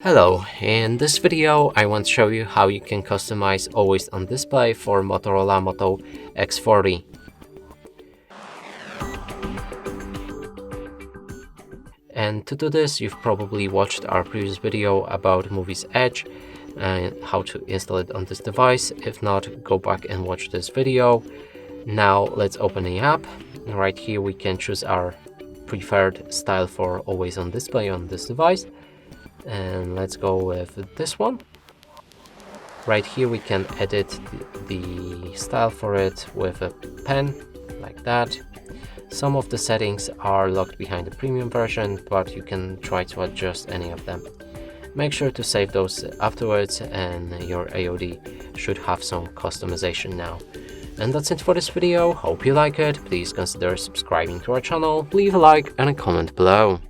Hello, in this video I want to show you how you can customize always on display for Motorola Moto X40. And to do this, you've probably watched our previous video about MuvizEdge and how to install it on this device. If not, go back and watch this video. Now let's open the app. Right here we can choose our preferred style for always on display on this device. And let's go with this one. Right here we can edit the style for it with a pen, like that. Some of the settings are locked behind the premium version, but you can try to adjust any of them. Make sure to save those afterwards and your AOD should have some customization now. And that's it for this video. Hope you like it. Please consider subscribing to our channel, leave a like and a comment below.